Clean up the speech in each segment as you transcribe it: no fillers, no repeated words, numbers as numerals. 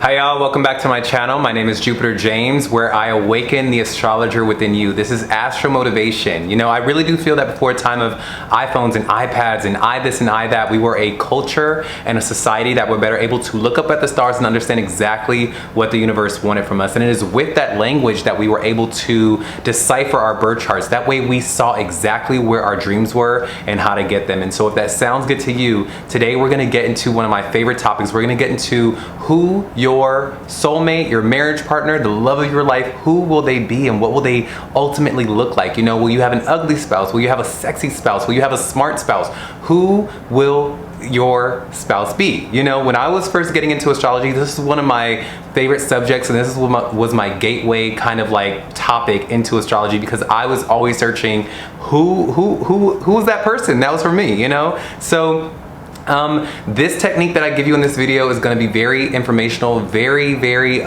Hi y'all, welcome back to my channel. My name is Jupiter James, where I awaken the astrologer within you. This is AstroMotivation. You know, I really do feel that before a time of iPhones and iPads and I this and I that, we were a culture and a society that were better able to look up at the stars and understand exactly what the universe wanted from us. And it is with that language that we were able to decipher our birth charts. That way we saw exactly where our dreams were and how to get them. And so if that sounds good to you, today we're gonna get into one of my favorite topics. We're gonna get into who your soulmate, your marriage partner, the love of your life, who will they be and what will they ultimately look like? You know, will you have an ugly spouse? Will you have a sexy spouse? Will you have a smart spouse? Who will your spouse be? You know, when I was first getting into astrology, this is one of my favorite subjects, and this is what was my gateway kind of like topic into astrology, because I was always searching who's that person? That was for me, you know? So this technique that I give you in this video is going to be very informational, very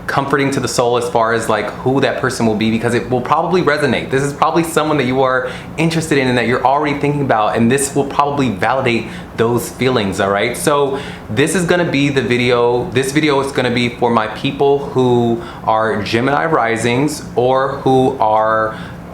comforting to the soul as far as like who that person will be, because it will probably resonate. This is probably someone that you are interested in and that you're already thinking about, and this will probably validate those feelings. All right, so this is going to be the video. This video is going to be for my people who are Gemini risings or who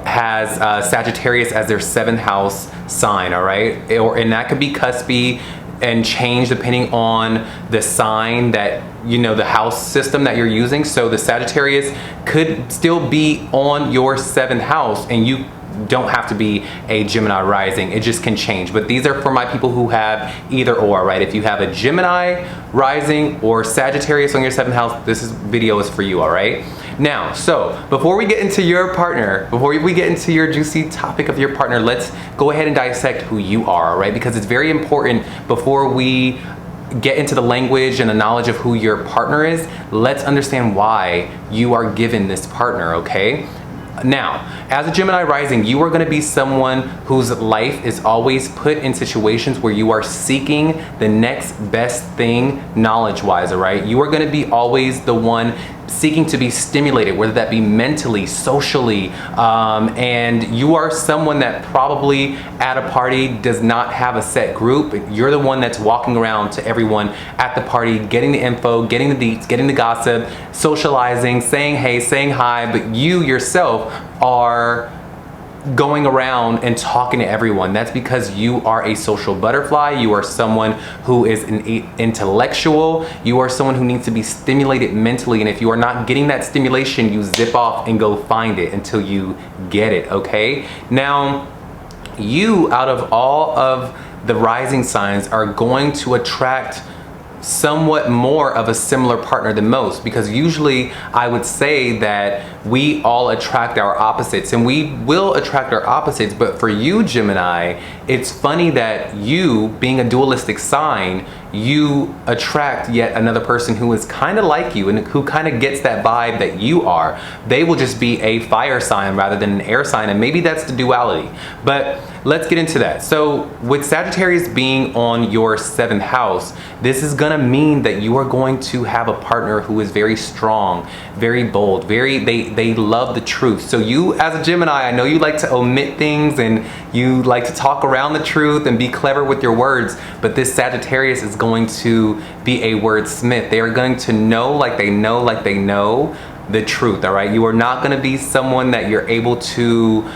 has Sagittarius as their 7th house sign, all right? And that could be cuspy and change depending on the sign that, you know, the house system that you're using. So the Sagittarius could still be on your 7th house, and you don't have to be a Gemini rising. It just can change. But these are for my people who have either or, right? If you have a Gemini rising or Sagittarius on your 7th house, this video is for you, all right? Now, so before we get into your partner, before we get into your juicy topic of your partner, let's go ahead and dissect who you are, all right? Because it's very important before we get into the language and the knowledge of who your partner is, let's understand why you are given this partner, okay? Now, as a Gemini rising, you are going to be someone whose life is always put in situations where you are seeking the next best thing knowledge-wise, all right? You are going to be always the one seeking to be stimulated, whether that be mentally, socially, and you are someone that probably at a party does not have a set group. You're the one that's walking around to everyone at the party, getting the info, getting the deets, getting the gossip, socializing, saying hey, saying hi, but you yourself are going around and talking to everyone. That's because you are a social butterfly. You are someone who is an intellectual. You are someone who needs to be stimulated mentally, and if you are not getting that stimulation, you zip off and go find it until you get it, okay? Now, you, out of all of the rising signs, are going to attract somewhat more of a similar partner than most, because usually I would say that we all attract our opposites, and we will attract our opposites. But for you, Gemini, it's funny that you, being a dualistic sign, you attract yet another person who is kind of like you and who kind of gets that vibe that you are. They will just be a fire sign rather than an air sign, and maybe that's the duality. But let's get into that. So with Sagittarius being on your 7th house, this is gonna mean that you are going to have a partner who is very strong, very bold, they love the truth. So you, as a Gemini, I know you like to omit things and you like to talk around the truth and be clever with your words, but this Sagittarius is going to be a wordsmith. They are going to know like they know the truth, all right? You are not gonna be someone that you're able to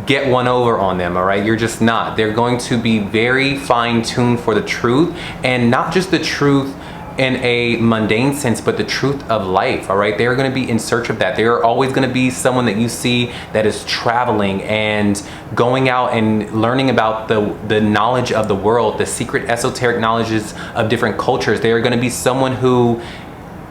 get one over on them, all right? You're just not. They're going to be very fine-tuned for the truth, and not just the truth in a mundane sense, but the truth of life, all right? They're gonna be in search of that. They're always gonna be someone that you see that is traveling and going out and learning about the knowledge of the world, the secret esoteric knowledges of different cultures. They are gonna be someone who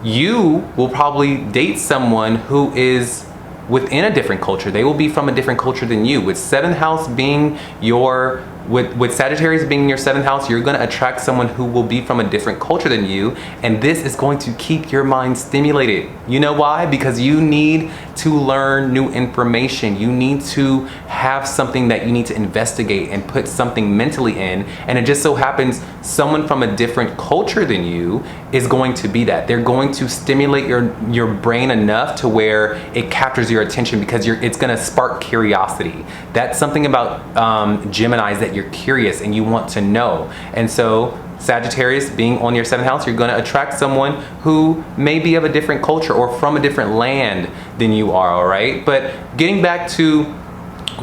you will probably date someone who is within a different culture. They will be from a different culture than you. With 7th house being your with Sagittarius being in your 7th house, you're going to attract someone who will be from a different culture than you, and this is going to keep your mind stimulated. You know why? Because you need to learn new information. You need to have something that you need to investigate and put something mentally in, and it just so happens someone from a different culture than you is going to be that. They're going to stimulate your brain enough to where it captures your attention, because it's going to spark curiosity. That's something about Geminis that that you're curious and you want to know. And so Sagittarius, being on your 7th house, you're going to attract someone who may be of a different culture or from a different land than you are, all right? But getting back to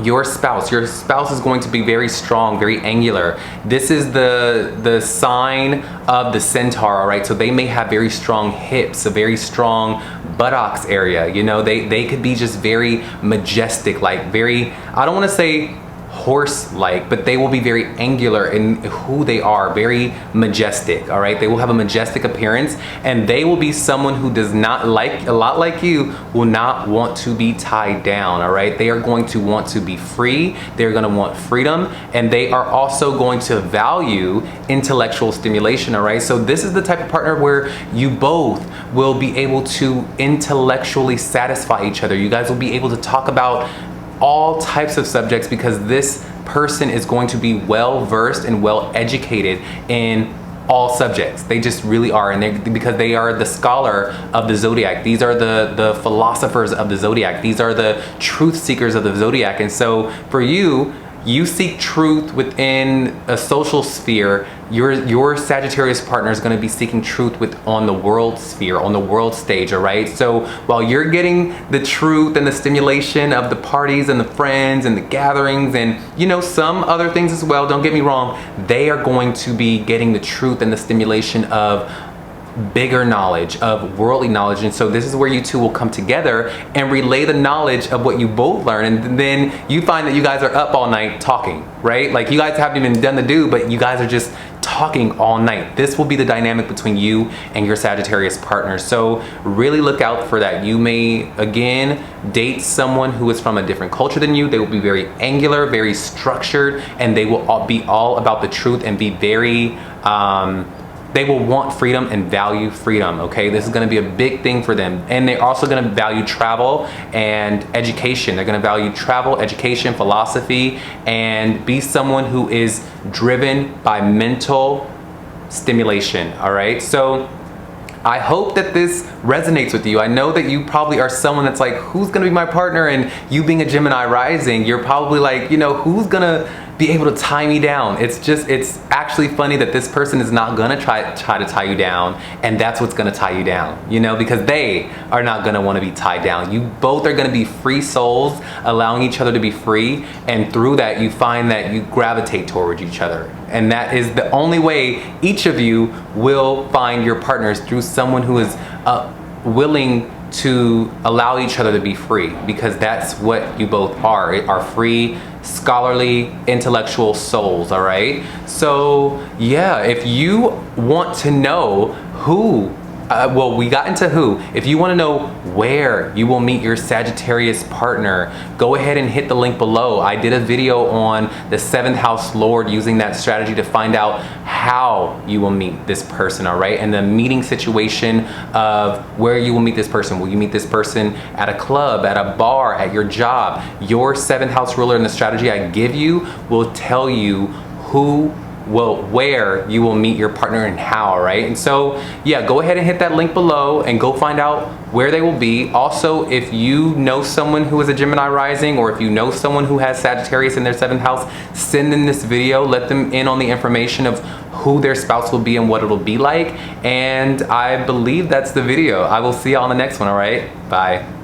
your spouse is going to be very strong, very angular. This is the sign of the centaur, all right? So they may have very strong hips, a very strong buttocks area. You know, they could be just very majestic, like very, I don't want to say horse-like, but they will be very angular in who they are, very majestic, all right? They will have a majestic appearance, and they will be someone who does not, like a lot like you, will not want to be tied down, all right? They are going to want to be free, they're going to want freedom, and they are also going to value intellectual stimulation, all right? So this is the type of partner where you both will be able to intellectually satisfy each other. You guys will be able to talk about all types of subjects because this person is going to be well versed and well educated in all subjects. They just really are, and because they are the scholar of the zodiac. These are the philosophers of the zodiac. These are the truth seekers of the zodiac. And so for you seek truth within a social sphere. Your Sagittarius partner is going to be seeking truth on the world sphere, on the world stage, all right? So while you're getting the truth and the stimulation of the parties and the friends and the gatherings and, you know, some other things as well, don't get me wrong, they are going to be getting the truth and the stimulation of bigger knowledge, of worldly knowledge. And so this is where you two will come together and relay the knowledge of what you both learn, and then you find that you guys are up all night talking, right? Like you guys haven't even done the do, but you guys are just talking all night. This will be the dynamic between you and your Sagittarius partner. So really look out for that. You may again date someone who is from a different culture than you. They will be very angular, very structured, and they will all be all about the truth and be very they will want freedom and value freedom, okay? This is gonna be a big thing for them. And they're also gonna value travel and education. They're gonna value travel, education, philosophy, and be someone who is driven by mental stimulation, all right? So I hope that this resonates with you. I know that you probably are someone that's like, who's gonna be my partner? And you being a Gemini rising, you're probably like, you know, who's gonna be able to tie me down? It's actually funny that this person is not gonna try to tie you down, and that's what's gonna tie you down, you know, because they are not gonna wanna be tied down. You both are gonna be free souls, allowing each other to be free, and through that you find that you gravitate towards each other. And that is the only way each of you will find your partners, through someone who is willing to allow each other to be free, because that's what you both are free, scholarly, intellectual souls, all right? So yeah, if you want to know who, well, we got into who. If you want to know where you will meet your Sagittarius partner, go ahead and hit the link below. I did a video on the 7th house Lord, using that strategy to find out how you will meet this person, all right? And the meeting situation of where you will meet this person. Will you meet this person at a club, at a bar, at your job? Your 7th house ruler and the strategy I give you will tell you where you will meet your partner and how, right? And so yeah, go ahead and hit that link below and go find out where they will be. Also, if you know someone who is a Gemini rising, or if you know someone who has Sagittarius in their 7th house, send them this video, let them in on the information of who their spouse will be and what it'll be like. And I believe that's the video. I will see you on the next one, all right? Bye.